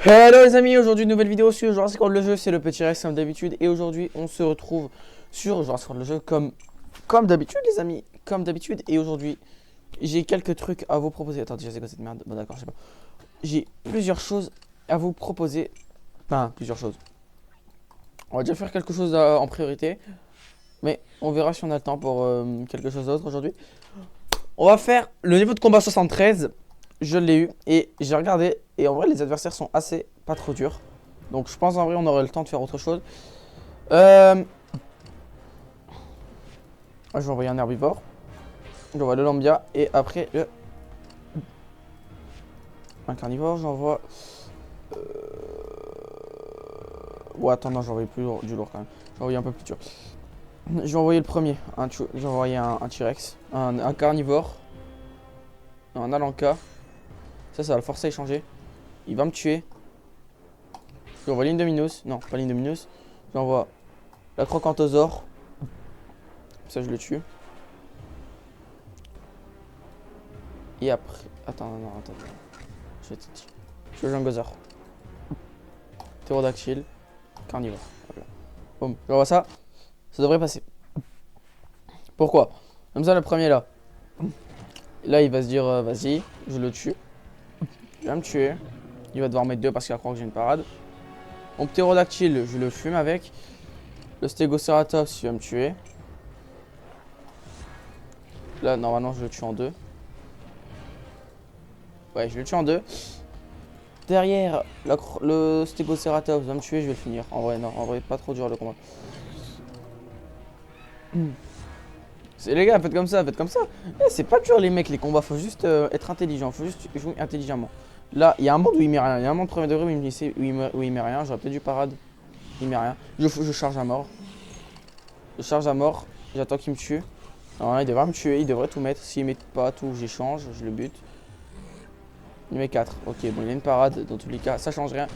Hello les amis, aujourd'hui nouvelle vidéo sur Jurassic World le jeu, c'est le petit Rex comme d'habitude. Et aujourd'hui on se retrouve sur Jurassic World le jeu comme d'habitude les amis, comme d'habitude. Et aujourd'hui j'ai quelques trucs à vous proposer. Attends, déjà c'est quoi cette merde? Bon d'accord, je sais pas. J'ai plusieurs choses à vous proposer. Enfin, plusieurs choses. On va déjà faire quelque chose en priorité. Mais on verra si on a le temps pour quelque chose d'autre aujourd'hui. On va faire le niveau de combat 73. Je l'ai eu et j'ai regardé. Et en vrai, les adversaires sont assez pas trop durs. Donc je pense en vrai, on aurait le temps de faire autre chose. Je vais envoyer un herbivore. J'envoie le lambia. Et après, un carnivore. J'envoie. Ouais, attends, non, j'envoie plus du lourd quand même. J'envoie un peu plus dur. Je vais envoyer le premier. J'ai envoyé un T-Rex. Un carnivore. Un Alanka. Ça va le forcer à échanger. Il va me tuer. J'envoie l'Indominus. Non, pas l'Indominus. J'envoie la Crocantosaure. Ça, je le tue. Et après. Attends, non, attends. Je joue un Gozer. Ptérodactyle. Carnivore. Voilà. Boum. J'envoie ça. Ça devrait passer. Pourquoi? Comme ça, le premier là. Là, il va se dire vas-y, je le tue. Il va me tuer. Il va devoir mettre 2 parce qu'il va croire que j'ai une parade. Mon ptérodactyle, je le fume avec. Le stégoceratops, il va me tuer. Là, normalement, je le tue en 2. Ouais, je le tue en 2. Derrière, le stégoceratops va me tuer, je vais le finir. En vrai, non, en vrai, pas trop dur le combat. C'est les gars, faites comme ça, faites comme ça. C'est pas dur les mecs, les combats, faut juste être intelligent, faut juste jouer intelligemment. Là, il y a un monde où il met rien, il y a un monde premier degré où il met rien, j'aurais peut-être du parade, il met rien. Je charge à mort. Je charge à mort, j'attends qu'il me tue. Non, il devrait me tuer, il devrait tout mettre. S'il met pas tout, j'échange, je le bute. Il met 4. Ok, bon, il a une parade, dans tous les cas, ça change rien.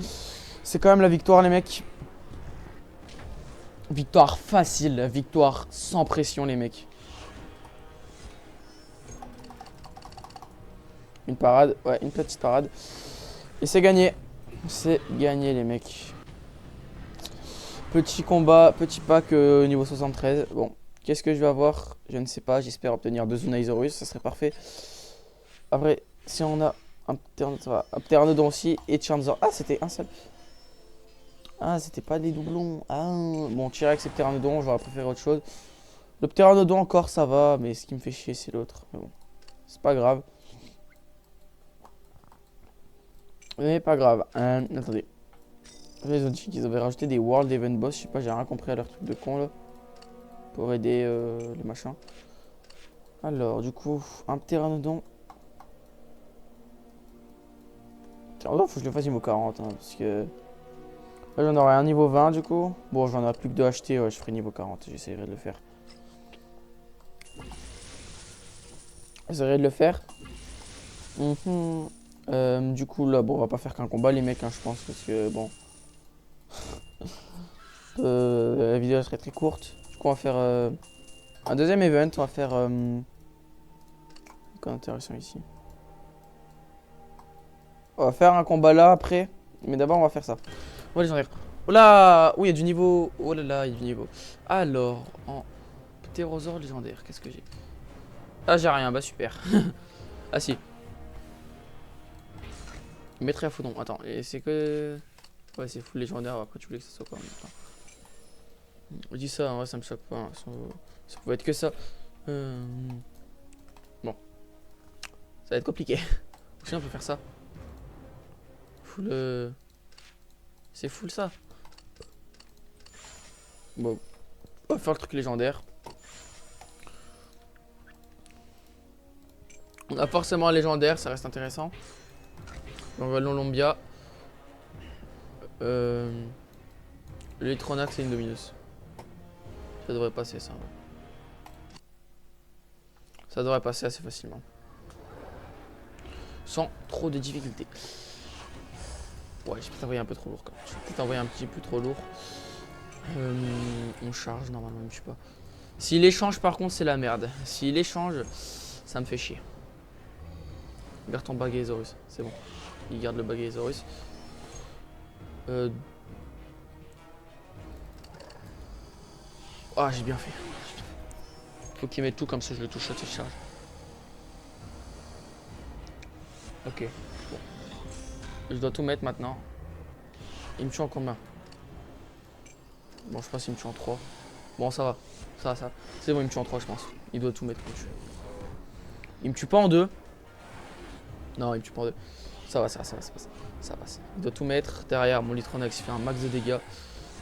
C'est quand même la victoire, les mecs. Victoire facile, victoire sans pression, les mecs. Une parade, ouais, une petite parade. Et c'est gagné. C'est gagné, les mecs. Petit combat, petit pack niveau 73. Bon, qu'est-ce que je vais avoir? Je ne sais pas, j'espère obtenir 2 Zunaizorus, ça serait parfait. Après, si on a un Pteranodon aussi et Charmzor. Ah, c'était un seul. Ah, c'était pas des doublons. Ah, bon, T-Rex et Pteranodon, j'aurais préféré autre chose. Le Pteranodon encore, ça va, mais ce qui me fait chier, c'est l'autre. Mais bon, c'est pas grave. Mais pas grave. Attendez. Ils ont dit qu'ils avaient rajouté des World Event Boss. Je sais pas, j'ai rien compris à leur truc de con là. Pour aider les machins. Alors, du coup, un Pteranodon. Pteranodon, faut que je le fasse niveau 40. Hein, parce que. Là, j'en aurai un niveau 20 du coup. Bon, j'en ai plus que 2 achetés. Ouais, je ferai niveau 40. J'essaierai de le faire. J'essaierai de le faire. Du coup, là, bon, on va pas faire qu'un combat, les mecs, hein, je pense. Parce que, bon. La vidéo serait très courte. Du coup, on va faire un deuxième event. On va faire. Quoi d'intéressant ici? On va faire un combat là après. Mais d'abord, on va faire ça. Oh, légendaire. Oh là! Oh, il y a du niveau. Oh là là, il y a du niveau. Alors, en ptérosaure légendaire, qu'est-ce que j'ai? Ah, j'ai rien. Bah, super. Ah, si. Il mettrait à fond. Attends, et c'est que. Ouais, c'est full légendaire. Après, tu voulais que ça soit quoi en même temps? Je dis ça, en vrai, ça me choque pas. Hein. Ça pouvait être que ça. Bon. Ça va être compliqué. Aussi, on peut faire ça. Full. C'est full ça. Bon. On va faire le truc légendaire. On a forcément un légendaire, ça reste intéressant. On va l'Olombia. L'Electronax et Indominus. Ça devrait passer ça. Ça devrait passer assez facilement. Sans trop de difficultés. Ouais, j'ai peut-être envoyé un peu trop lourd quand même. J'ai peut-être envoyé un petit peu trop lourd. On charge normalement, je sais pas. S'il échange par contre c'est la merde. S'il échange, ça me fait chier. Garde ton Baghesaurus, c'est bon. Il garde le Baghesaurus. Ah, j'ai bien fait. Faut qu'il mette tout comme ça, je le touche, ça charge. Ok. Bon. Je dois tout mettre maintenant. Il me tue en combien? Bon, je pense qu'il me tue en 3. Bon, ça va. Ça va. C'est bon, il me tue en 3, je pense. Il doit tout mettre pour me tuer. Il me tue pas en 2. Non, il me tue pas en 2. Ça va, ça passe. Ça passe. Il doit tout mettre. Derrière, mon Litronax, il fait un max de dégâts.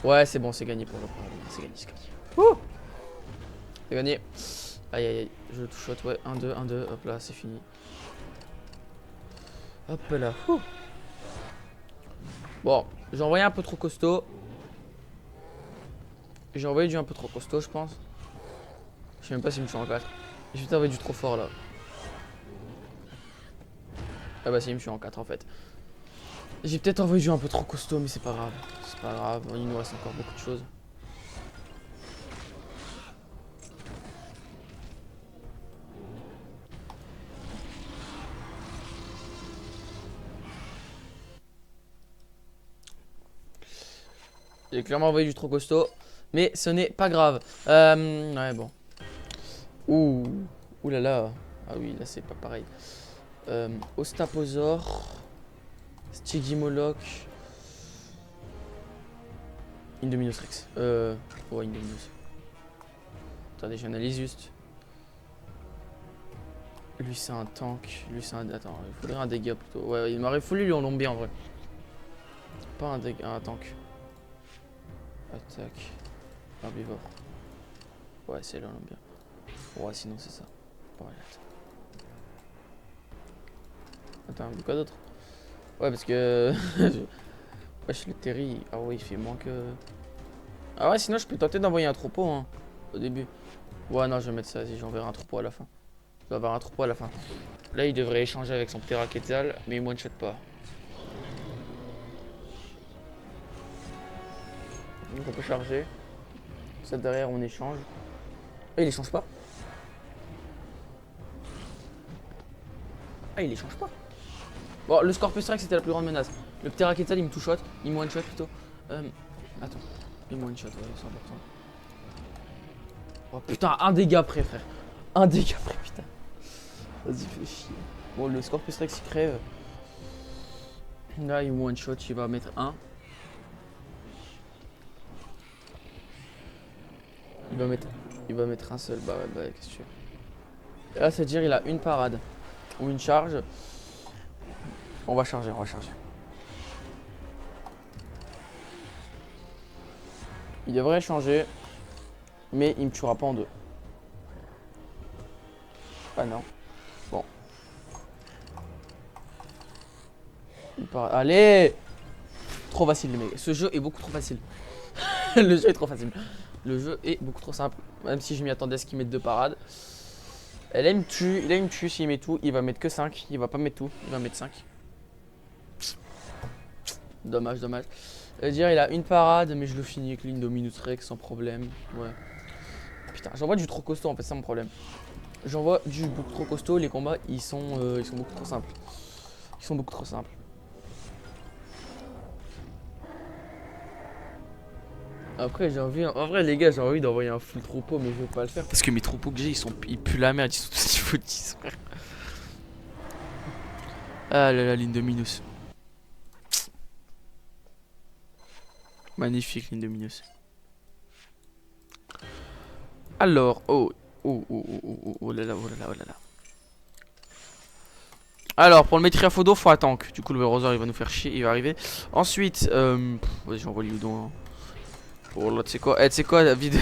Ouais, c'est bon, c'est gagné pour le problème. C'est gagné, c'est gagné. Ouh, c'est gagné. Aïe, aïe, aïe. Je le touche, ouais. 1-2, 1-2. Hop là, c'est fini. Hop là. Ouh. Bon, j'ai envoyé un peu trop costaud. J'ai envoyé du un peu trop costaud, je pense. Je sais même pas s'il me tue en 4. J'ai peut-être envoyé du trop fort là. Ah bah si, il me tue en 4 en fait. J'ai peut-être envoyé du un peu trop costaud, mais c'est pas grave. C'est pas grave, il nous reste encore beaucoup de choses. J'ai clairement envoyé du trop costaud, mais ce n'est pas grave. Ouais, bon. Ouh là là. Ah oui, là c'est pas pareil. Ostaposaur, Stygimoloch, Indominus Rex. Ouais, Indominus. Attendez, j'analyse juste. Lui c'est un tank, lui c'est un... Attends, il faudrait un dégât plutôt. Ouais, il m'aurait fallu lui en lombé en vrai. Pas un dégât, un tank. Attaque. Herbivore. Ouais, c'est là bien. Ouais, sinon c'est ça. Ouais, attends, quoi d'autre? Ouais, parce que... Wesh, le Terry. Ah ouais, il fait moins que... Ah ouais, sinon je peux tenter d'envoyer un troupeau, hein, au début. Ouais, non, je vais mettre ça, vas-y, j'enverrai un troupeau à la fin. Je vais avoir un troupeau à la fin. Là, il devrait échanger avec son Pteraquetzal, mais il me one-shot pas. Donc on peut charger. Ça derrière, on échange. Ah, il échange pas. Ah, il échange pas. Bon, le Scorpius Rex c'était la plus grande menace. Le Pteraquetzal, il me two-shot. Il me one-shot plutôt. Attends. Il me one-shot, ouais, 100%. Oh putain, un dégât près, frère. Un dégât près, putain. Vas-y, fais chier. Bon, le Scorpius Rex il crève. Là, il me one-shot, il va mettre 1. Il va mettre un seul. Bah ouais, bah qu'est-ce que tu veux. Et là, c'est-à-dire il a une parade ou une charge. On va charger, on va charger. Il devrait changer, mais il me tuera pas en 2. Ah non. Bon. Allez! Trop facile les mecs. Ce jeu est beaucoup trop facile. Le jeu est trop facile. Le jeu est beaucoup trop simple. Même si je m'y attendais à ce qu'il mette 2 parades. Là il me tue, s'il met tout, il va mettre que 5. Il va pas mettre tout, il va mettre 5. Dommage, dommage. C'est-à-dire il a une parade, mais je le finis avec l'Indominus Rex sans problème. Ouais. Putain, j'envoie du trop costaud en fait, c'est mon problème. J'envoie du beaucoup trop costaud, les combats ils sont beaucoup trop simples. Ils sont beaucoup trop simples. Après j'ai envie, en vrai les gars j'ai envie d'envoyer un full troupeau mais je vais pas le faire parce que mes troupeaux que j'ai ils puent la merde, ils sont tous foutis frère. Ah là là, l'Indominus. Magnifique l'Indominus. Alors, oh là là, oh là là, oh là là. Alors, pour le Métriaphodo, faut un tank. Du coup, le Velrosor, il va nous faire chier, il va arriver. Ensuite, vas-y, j'envoie Liudon. Hein. Oh là, tu sais quoi, tu sais quoi, David.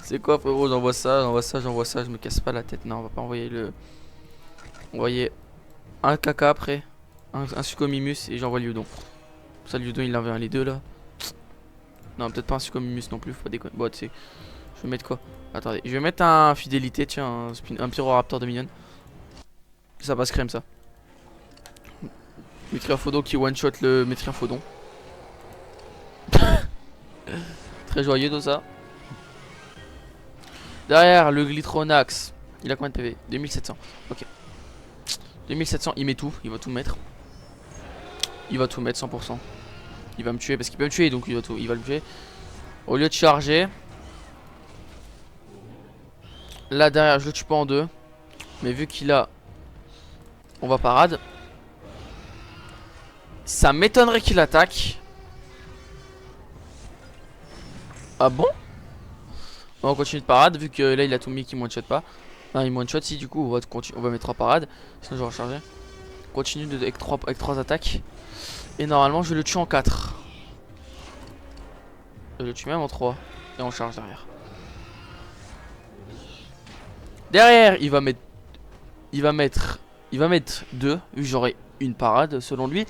C'est quoi, frérot, j'envoie ça, je me casse pas la tête. Non, on va pas envoyer le... Envoyer un caca après. Un Suchomimus et j'envoie Liudon. Ça, Liudon, il envoie les deux, là. Non, peut-être pas un Suchomimus non plus, faut pas déconner. Bon, tu sais, je vais mettre quoi? Attendez, je vais mettre un Fidélité, tiens, un Pyroraptor de minion. Ça passe crème, ça. Métriaphodon qui one-shot le Métriaphodon. Très joyeux tout ça. Derrière, le Glitronax. Il a combien de PV? 2700. Ok. 2700, il met tout. Il va tout mettre. Il va tout mettre, 100%. Il va me tuer parce qu'il peut me tuer, donc il va le tuer. Au lieu de charger. Là derrière, je le tue pas en deux. Mais vu qu'il a... On va parade. Ça m'étonnerait qu'il attaque. Ah bon? On continue de parade vu que là il a tout mis qu'il one shot pas. Non, il one shot si, du coup on va mettre 3 parades. Sinon je vais recharger. Continue avec 3 attaques. Et normalement je le tue en 4. Je le tue même en 3. Et on charge derrière. Derrière il va mettre 2. Vu que j'aurai une parade selon lui.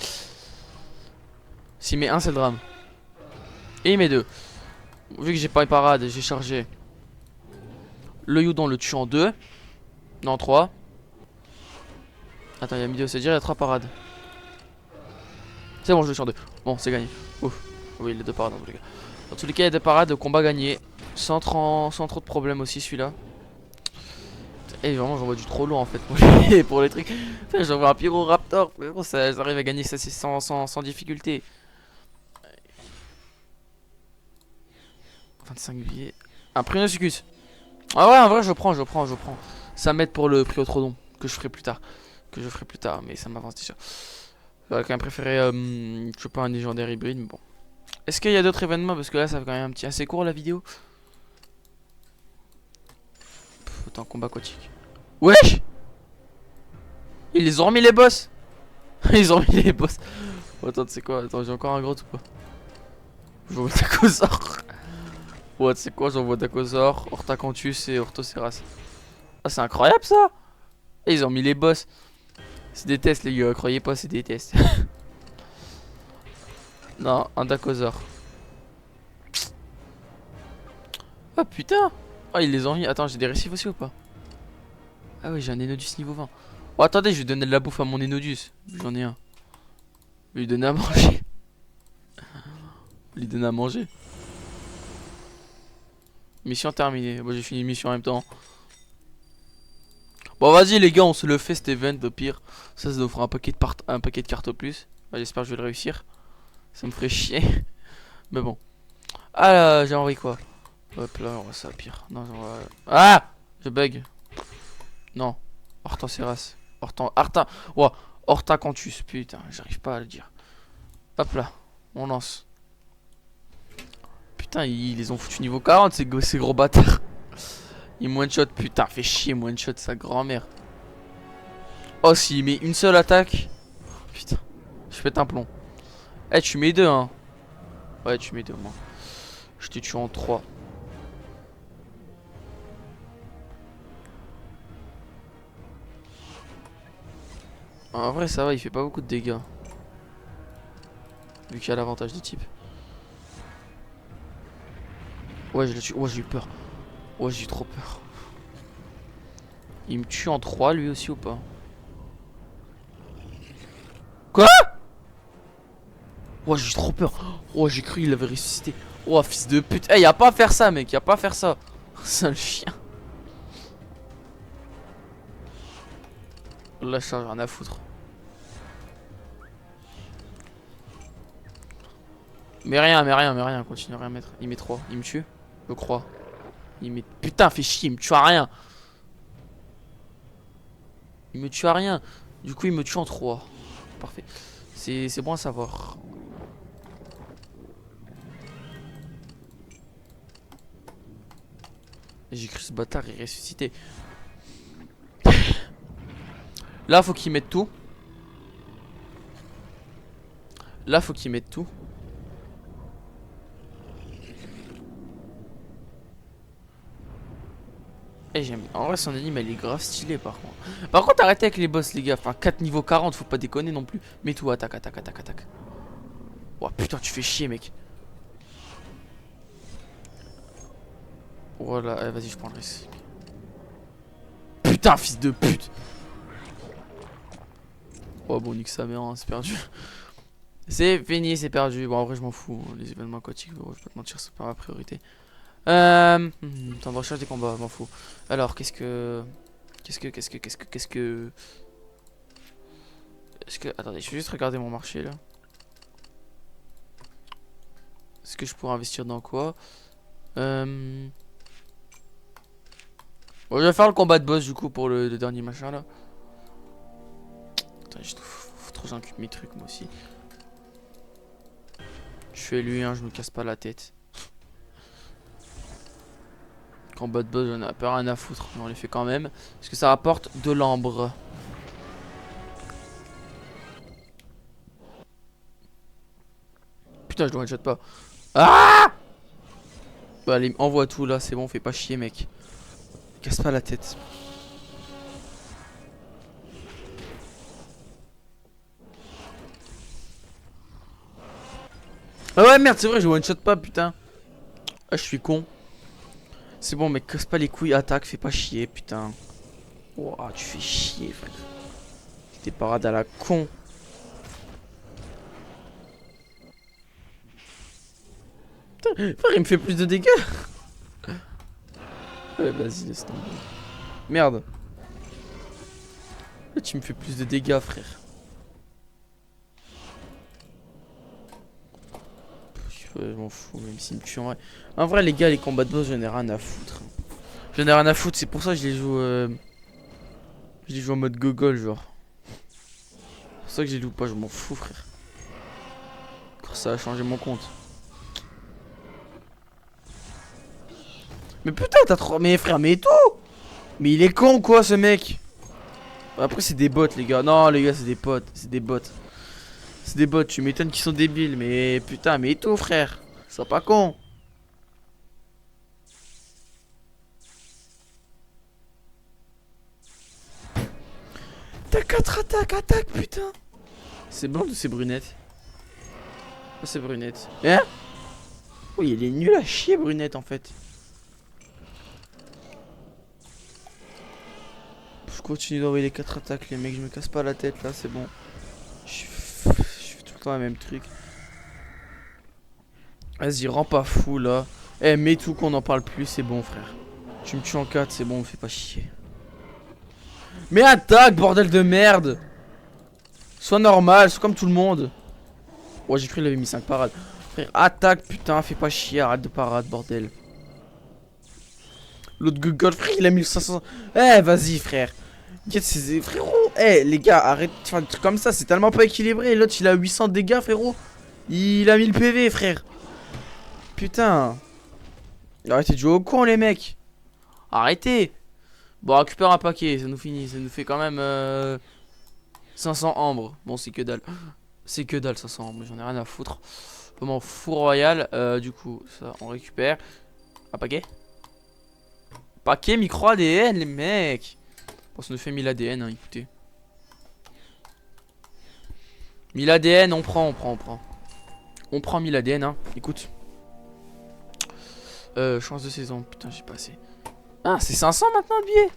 S'il met 1 c'est le drame. Et il met 2. Vu que j'ai pas une parade, j'ai chargé. Le Yudon le tue en 2. Non, 3. Attends, il y a mis 2, c'est dire il y a 3 parades. C'est bon, je le tue en 2. Bon, c'est gagné. Ouf. Oui, il y a 2 parades dans tous les cas. Dans tous les cas, il y a 2 parades, combat gagné. Sans trop de problèmes aussi, celui-là. Et vraiment, j'envoie du trop lourd en fait pour les trucs. J'envoie un Pyroraptor. Ça arrive à gagner ça sans difficulté. 25 billets. Un Prinosuchus. Ah ouais, en vrai, je prends. Ça m'aide pour le Priotrodon que je ferai plus tard. Mais ça m'avance déjà. J'aurais quand même préféré, je sais pas, un légendaire hybride, mais bon. Est-ce qu'il y a d'autres événements? Parce que là, ça fait quand même un petit assez court la vidéo. Autant combat aquatique. Wesh! Ils les ont remis les boss! Ils ont remis les boss. Oh, attends, tu sais quoi? Attends, j'ai encore un gros ou pas? J'envoie Dacosaur. Ouais, tu sais quoi? J'envoie Dacosaur, Hortacanthus et Orthoceras. Ah, c'est incroyable ça! Et ils ont mis les boss. C'est des tests, les gars, croyez pas, c'est des tests. Non, un Dacosaur. Oh putain! Oh, ils les ont mis. Attends, j'ai des récifs aussi ou pas? Ah oui, j'ai un Enodus niveau 20. Oh, attendez, je vais donner de la bouffe à mon Enodus. J'en ai un. Je vais lui donner à manger. Lui donner à manger. Mission terminée. Bon, j'ai fini une mission en même temps. Bon, vas-y, les gars, on se le fait cet event au pire. Ça nous fera un paquet de cartes au plus. Bah, j'espère que je vais le réussir. Ça me ferait chier. Mais bon. Ah là, j'ai envoyé quoi? Hop là, on va ça pire. Non, j'envoie... Ah! Je bug. Non. Hortenseras. Ouah. Hortacanthus. Putain, j'arrive pas à le dire. Hop là. On lance. Putain, ils les ont foutu niveau 40, ces gros bâtards. Il one shot, putain, fait chier, one shot sa grand-mère. Oh, s'il met une seule attaque. Putain, je pète un plomb. Eh, tu mets 2, hein. Ouais, tu mets 2, moi. Je te tue en 3. En vrai, ça va, il fait pas beaucoup de dégâts. Vu qu'il y a l'avantage de type. Ouais, je le tue. Ouais, j'ai eu peur. Ouais, j'ai eu trop peur. Il me tue en 3, lui aussi ou pas? Quoi? Ouais, j'ai eu trop peur. Oh, j'ai cru qu'il avait ressuscité. Oh, fils de pute. Eh, y'a pas à faire ça, mec. Y'a pas à faire ça. Sale chien. Là, ça, j'ai rien à foutre. Mais rien. Continue à rien mettre. Il met 3. Il me tue. Je crois. Il met... Putain, fait chier. Il me tue à rien. Il me tue à rien. Du coup, il me tue en 3. Parfait. C'est bon à savoir. J'ai cru ce bâtard est ressuscité. Là, faut qu'il mette tout. Là, faut qu'il mette tout. Et j'aime. En vrai, son anime, elle est grave stylée par contre. Par contre, arrêtez avec les boss, les gars. Enfin, 4 niveau 40, faut pas déconner non plus. Mets tout, attaque. Oh putain, tu fais chier, mec. Voilà, allez, vas-y, je prends le risque. Putain, fils de pute. Oh bon, nique sa mère, hein, c'est perdu. C'est fini, c'est perdu. Bon, en vrai, je m'en fous. Les événements aquatiques, bon, je vais pas te mentir, c'est pas ma priorité. Attends, on recherche des combats, je m'en fous. Alors, qu'est-ce que. Attendez, je vais juste regarder mon marché là. Est-ce que je pourrais investir dans quoi? Bon, je vais faire le combat de boss du coup pour le dernier machin là. Attends, faut trop j'occupe mes trucs moi aussi. Je fais lui, hein, je me casse pas la tête. Combat de boss, j'en ai pas rien à foutre, mais on les fait quand même. Parce que ça rapporte de l'ambre. Putain, je le one-shot pas. Ah! Bah, allez, envoie tout là, c'est bon, fais pas chier, mec. Casse pas la tête. Ah ouais, merde, c'est vrai, je one-shot pas, putain. Ah, je suis con. C'est bon, mec, casse pas les couilles, attaque, fais pas chier, putain. Ouah, tu fais chier, frère. T'es parade à la con. Putain, frère, il me fait plus de dégâts. Ouais, vas-y, laisse tomber. Merde. Là, tu me fais plus de dégâts, frère. Je m'en fous, même s'il me tue en vrai. En vrai, les gars, les combats de boss, j'en ai rien à foutre. J'en ai rien à foutre, c'est pour ça que je les joue. Je les joue en mode gogol, genre. C'est pour ça que je les loue pas, je m'en fous, frère. Quand ça a changé mon compte. Mais putain, t'as trop. Mais frère, mais tout! Mais il est con, quoi, ce mec? Après, c'est des bots, les gars. Non, les gars, c'est des potes. C'est des bots. C'est des bots, tu m'étonnes qu'ils sont débiles. Mais putain, mais tout, frère. Sois pas con. T'as 4 attaques, attaque, putain. C'est blanc ou c'est brunette? Oh, c'est brunette. Hein? Oui, il est nul à chier, brunette, en fait. Je continue d'envoyer les 4 attaques, les mecs. Je me casse pas la tête, là, c'est bon. Je fais tout le temps le même truc. Vas-y, rends pas fou, là. Eh, mets tout qu'on en parle plus, c'est bon, frère. Tu me tues en 4, c'est bon, me fais pas chier. Mais attaque, bordel de merde! Sois normal, sois comme tout le monde. Ouais, j'ai cru qu'il avait mis 5 parades. Frère, attaque, putain, fais pas chier, arrête de parade, bordel. L'autre Google, frère, il a 1500. Eh, vas-y, frère. Frérot, eh, les gars, arrête de faire des trucs comme ça, c'est tellement pas équilibré. L'autre, il a 800 dégâts, frérot. Il a 1000 PV, frère. Putain. Arrêtez de jouer au con, les mecs. Arrêtez. Bon, récupère un paquet, ça nous finit. Ça nous fait quand même 500 ambres. Bon, c'est que dalle. C'est que dalle, 500 ambres. J'en ai rien à foutre. Je m'en fous royal. Du coup, ça, on récupère. Un paquet. Paquet micro ADN, les mecs. Bon, ça nous fait 1000 ADN, hein, écoutez. 1000 ADN, on prend. On prend 1000 ADN, hein, écoute. Chance de saison, putain, j'ai pas assez. Ah, c'est 500 maintenant le billet.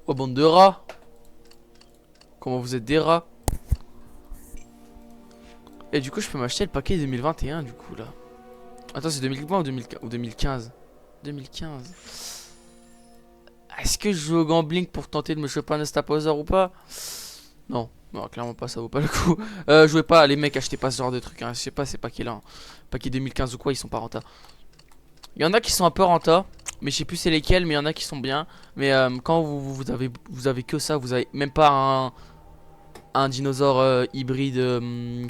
Oh, bande de rats. Comment vous êtes des rats. Et du coup, je peux m'acheter le paquet 2021, du coup, là. Attends, c'est 2020 ou 2015? 2015. Est-ce que je joue au gambling pour tenter de me choper un Estaposaur ou pas? Non, non, clairement pas, ça vaut pas le coup. Jouez pas, les mecs, achetez pas ce genre de trucs, hein. Je sais pas ces paquets là, hein. Paquet 2015 ou quoi, ils sont pas renta. Il y en a qui sont un peu renta, mais je sais plus c'est lesquels, mais il y en a qui sont bien. Mais quand vous avez que ça, vous avez même pas un dinosaure hybride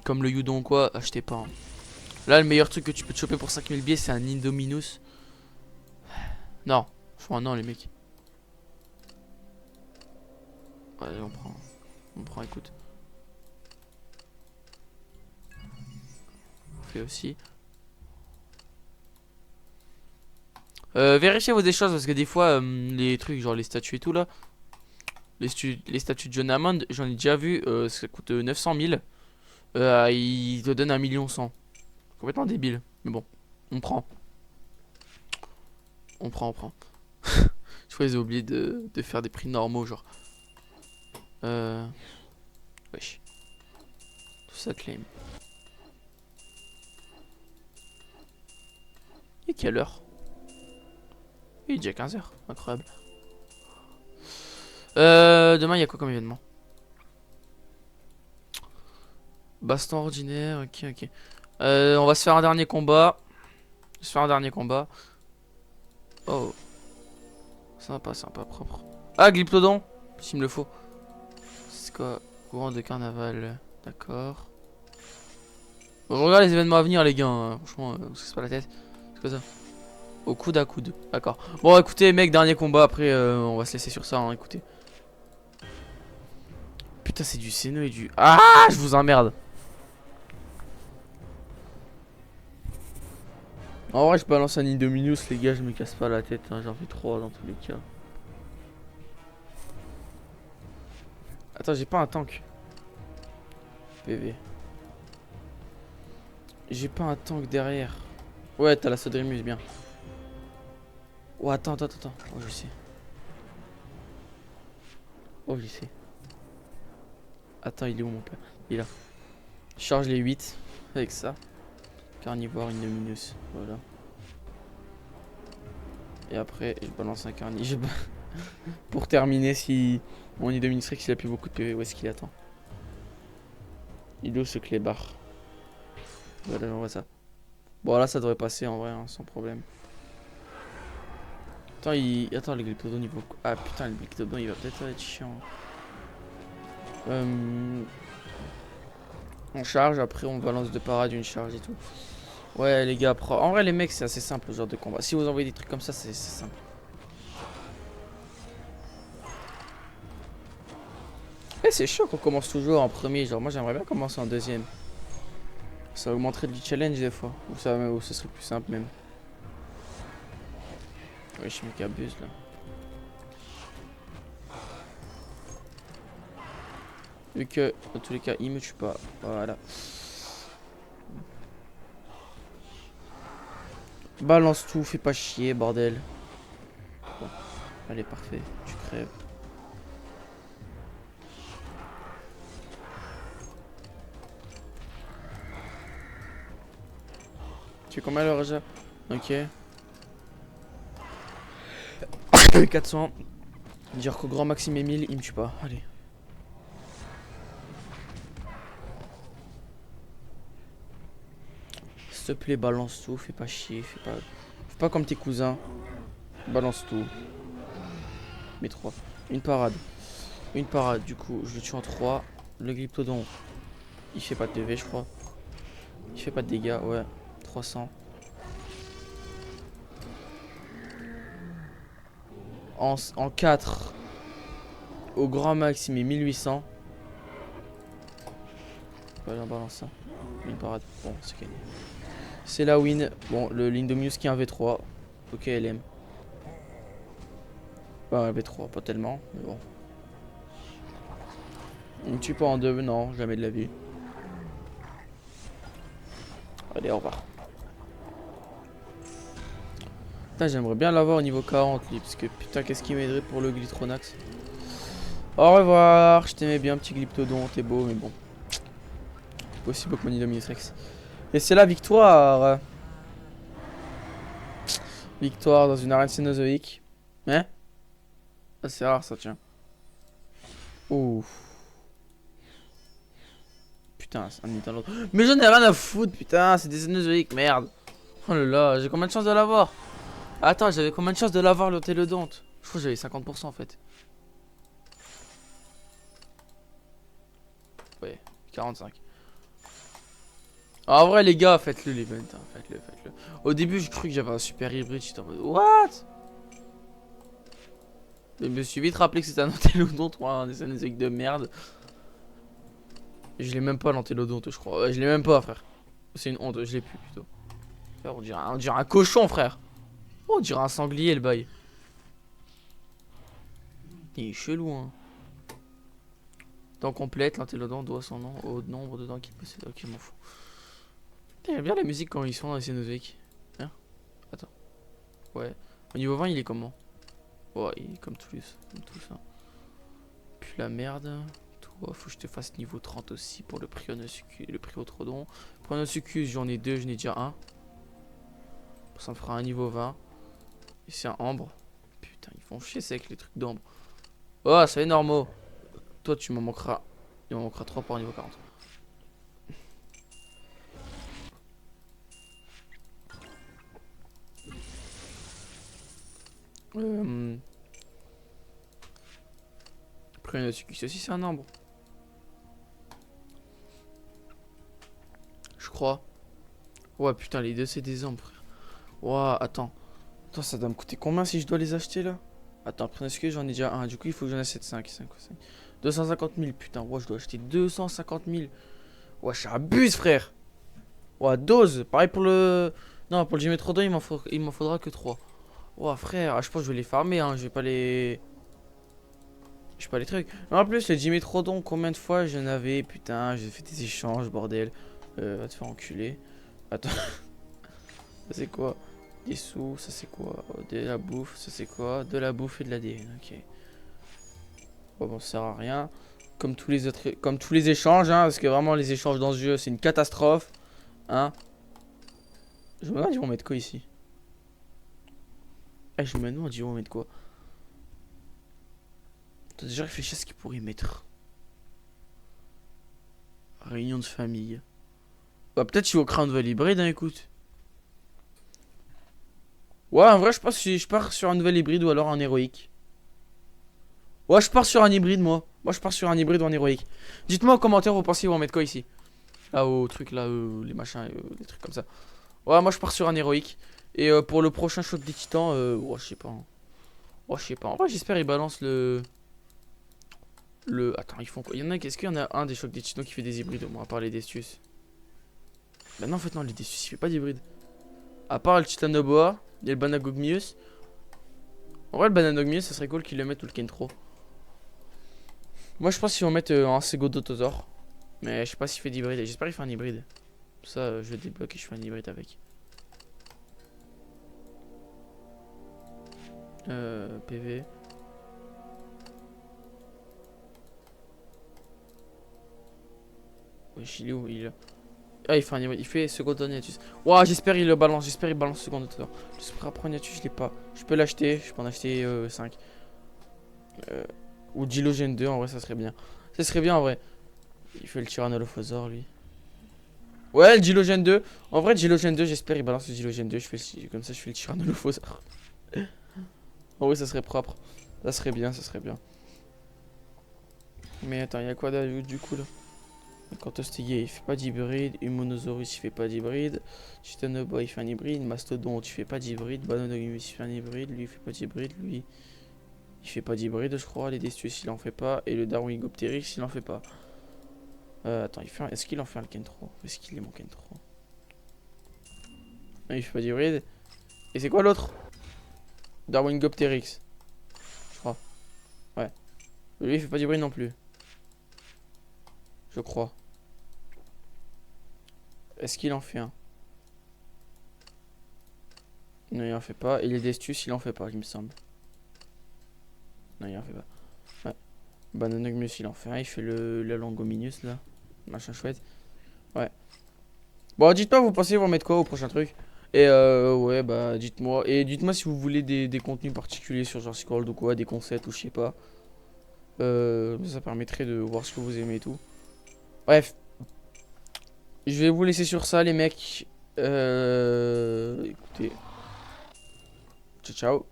comme le Yudon ou quoi, achetez pas, hein. Là, le meilleur truc que tu peux te choper pour 5000 billets, c'est un Indominus. Non, franchement, non, les mecs. Allez, on prend. On prend, écoute. On fait aussi. Vérifiez vos des choses parce que des fois, les trucs, genre les statues et tout là. Les statues de John Hammond, j'en ai déjà vu, ça coûte 900 000. Il te donne 1 million 100. Complètement débile. Mais bon, on prend. On prend. Je crois qu'ils ont oublié de faire des prix normaux, genre. Wesh. Tout ça claim. Et quelle heure? Il est déjà 15 h. Incroyable. Demain, il y a quoi comme événement? Baston ordinaire, ok. On va se faire un dernier combat. Je fais un dernier combat. Oh. Sympa, sympa, propre. Ah, Glyptodon, s'il me le faut. C'est quoi? Courant de carnaval. D'accord. Bon, je regarde les événements à venir, les gars. Hein. Franchement, c'est pas la tête. C'est quoi ça? Au coude à coude. D'accord. Bon, écoutez, mec, dernier combat. Après, on va se laisser sur ça. Hein, écoutez. Putain, c'est du Seno et du. Ah, je vous emmerde. En vrai, je balance un Indominus, les gars. Je me casse pas la tête. Hein, j'en fais 3 dans tous les cas. Attends, j'ai pas un tank. PV. J'ai pas un tank derrière. Ouais, t'as la Sodrimus, bien. Oh, attends, attends, attends. Oh, je sais. Oh, je sais. Attends, il est où mon père? Il est là. Je charge les 8 avec ça. Carnivore, Indominus. Voilà. Et après, je balance un carnivore. Pour terminer, si mon Indominus Rex il a plus beaucoup de PV, où est-ce qu'il attend? Il est où ce clébard? Voilà, j'envoie ça. Bon, là, ça devrait passer en vrai, hein, sans problème. Attends, attends, le Glyptodon il va. Ah putain, le Glyptodon il va peut-être être chiant. On charge, après on balance de parade, une charge et tout. Ouais, les gars, en vrai, les mecs, c'est assez simple ce genre de combat. Si vous envoyez des trucs comme ça, c'est simple. Eh, c'est chaud qu'on commence toujours en premier. Genre, moi j'aimerais bien commencer en deuxième. Ça augmenterait du challenge des fois. Ou ça serait plus simple même. Ouais, je me qu'abuse là. Vu que dans tous les cas, il me tue pas. Voilà. Balance tout, fais pas chier, bordel. Bon. Allez, parfait. Tu crèves. Tu fais combien le Raja? Ok. 400. Dire qu'au grand maximum 1000, il me tue pas. Allez. S'il te plaît, balance tout, fais pas chier, fais pas comme tes cousins. Balance tout. Mais 3. Une parade. Une parade, du coup, je le tue en 3. Le Glyptodon, il fait pas de DV, je crois. Il fait pas de dégâts, ouais. 300. En 4. Au grand max, il met 1800. Allez, on balance ça. Une parade. Bon, c'est gagné. C'est la win. Bon, le Lindomius qui est un V3. Ok, LM. Bah, un V3, pas tellement, mais bon. Il me tue pas en 2, non, jamais de la vie. Allez, au revoir. Putain, j'aimerais bien l'avoir au niveau 40, lui, parce que putain, qu'est-ce qui m'aiderait pour le Glytronax. Au revoir, je t'aimais bien, petit Glyptodon, t'es beau, mais bon. Aussi beau que mon Indominus Rex. Et c'est la victoire. Victoire dans une arène cénozoïque. Hein? Ah, c'est rare ça, tiens. Ouf. Putain, c'est un nid dans l'autre. Mais j'en ai rien à foutre, putain, c'est des cénozoïques, merde. Oh là là, j'ai combien de chance de l'avoir? Attends, j'avais combien de chance de l'avoir le télodonte? Je crois que j'avais 50% en fait. Ouais, 45. En vrai, les gars, faites-le l'event, hein. Faites-le, faites-le. Au début, je cru que j'avais un super hybride, j'étais en mode what? Mais je me suis vite rappelé que c'était un antélodonte, moi, un cénozoïque de merde. Je l'ai même pas l'antélodonte, je crois. Je l'ai même pas, frère. C'est une honte, je l'ai plus plutôt. Frère, on dirait un cochon, frère. Oh, on dirait un sanglier, le bail. Il est chelou, hein. Dent complète, l'antélodon doit son nom au nombre de dents qu'il possède. Ok, je m'en fous. J'aime bien la musique quand ils sont dans les cénozoïques. Hein? Attends. Ouais. Au niveau 20, il est comment? Ouais, il est comme tous. Comme tout ça. Puis la merde. Toi, faut que je te fasse niveau 30 aussi pour le Priotrodon. Pronosucus, j'en ai 2, j'en ai déjà un. Ça me fera un niveau 20. Et c'est un ambre. Putain, ils font chier sec les trucs d'ambre. Oh, ça est normaux. Toi, tu m'en manqueras. Il m'en manquera 3 pour un niveau 40. Après, il y en a qui aussi, c'est un arbre. Je crois. Ouais, putain, les deux, c'est des arbres, frère. Ouah, attends. Attends, ça doit me coûter combien si je dois les acheter là? Attends, après, est-ce que j'en ai déjà un? Du coup, il faut que j'en achète 5. 250 000, putain. Ouais, je dois acheter 250 000. Ouais, j'abuse, frère. Ouais, dose. Pareil pour le. Non, pour le Gmétrodon, il m'en faudra que 3. Ouais, frère, je pense que je vais les farmer, hein. Je vais pas les. Je sais pas les trucs. Mais en plus, le Dimétrodon, combien de fois j'en avais? Putain, j'ai fait des échanges, bordel. Va te faire enculer. Attends, ça c'est quoi? Des sous, ça c'est quoi? De la bouffe, ça c'est quoi? De la bouffe et de l'ADN, ok. Bon, ça sert à rien. Comme tous les autres, comme tous les échanges, hein, parce que vraiment les échanges dans ce jeu, c'est une catastrophe. Hein? Je me demande, ils vont mettre quoi ici? Eh, je me demande, ils vont mettre quoi? T'as déjà réfléchi à ce qu'ils pourraient mettre? Réunion de famille. Bah, peut-être qu'ils vont créer un nouvel hybride, hein, écoute. Ouais, en vrai, je pense que je pars sur un nouvel hybride ou alors un héroïque. Ouais, je pars sur un hybride, moi. Moi, je pars sur un hybride ou un héroïque. Dites-moi en commentaire, vous pensez qu'ils vont mettre quoi ici? Là, au truc, là, les machins, les trucs comme ça. Ouais, moi, je pars sur un héroïque. Et pour le prochain choc des titans, ouais, je sais pas. Hein. Ouais, je sais pas. En vrai, j'espère qu'ils balancent le. Attends, ils font quoi? Il y en a, est-ce qu'il y en a un des chocs des titans qui fait des hybrides, moi, à part les Destius? Bah, non, en fait, non, les Destius, il fait pas d'hybride. À part le titan de bois, il y a le Banagogmius. En vrai, le Bananogmius, ça serait cool qu'ils le mettent ou le Kentro. Moi, je pense qu'ils vont mettre un Segodotosaur. Mais je sais pas s'il fait d'hybride. J'espère qu'il fait un hybride. Ça, je le débloque et je fais un hybride avec. PV. Wesh, il est où? Il est là. Ah, il fait un hybride. Il fait Segodoniatus. Ouah, j'espère il le balance. J'espère il balance Segodotosaur. Le Spraproniatus, je l'ai pas. Je peux l'acheter. Je peux en acheter 5. Ou Dilogen 2, en vrai, ça serait bien. Ça serait bien, en vrai. Il fait le Tyrannolophosaure, lui. Ouais, le Dilogen 2. En vrai, Dilogen 2, j'espère il balance le Dilogen 2. Comme ça, je fais le Tyrannolophosaure. En vrai, ça serait propre. Ça serait bien, ça serait bien. Mais attends, il y a quoi du coup là? Quantostigé, il fait pas d'hybride. Humonosaurus, il fait pas d'hybride. Titanoboa, il fait un hybride. Mastodonte, il fait pas d'hybride. Bananogmus, il fait un hybride. Lui, il fait pas d'hybride. Lui, il fait pas d'hybride, je crois. Les Destuus, il en fait pas. Et le Darwinigopteryx, il en fait pas. Attends, est-ce qu'il en fait un Kentro? Est-ce qu'il est mon Kentro? Non, il fait pas d'hybride. Et c'est quoi l'autre? Darwinigopteryx, je crois. Ouais. Lui, il fait pas d'hybride non plus. Je crois. Est-ce qu'il en fait un? Non, il en fait pas. Et les Destuus, il en fait pas, il me semble. Non, il en fait pas. Ouais. Bananogmus, il en fait un. Il fait la Longominus, là. Machin chouette. Ouais. Bon, dites-moi, vous pensez vous mettre quoi au prochain truc? Et ouais, bah, dites-moi. Et dites-moi si vous voulez des contenus particuliers sur Jurassic World ou quoi, des concepts ou je sais pas. Ça permettrait de voir ce que vous aimez et tout. Bref. Je vais vous laisser sur ça, les mecs. Écoutez. Ciao, ciao.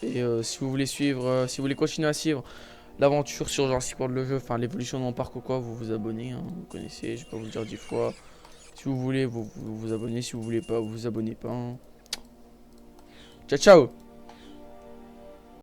Et si vous voulez suivre, si vous voulez continuer à suivre l'aventure sur Jurassic World le jeu, enfin l'évolution de mon parc ou quoi, vous vous abonnez, hein, vous connaissez, je vais pas vous le dire 10 fois. Si vous voulez, vous abonnez, si vous voulez pas, vous vous abonnez pas. Hein. Ciao, ciao.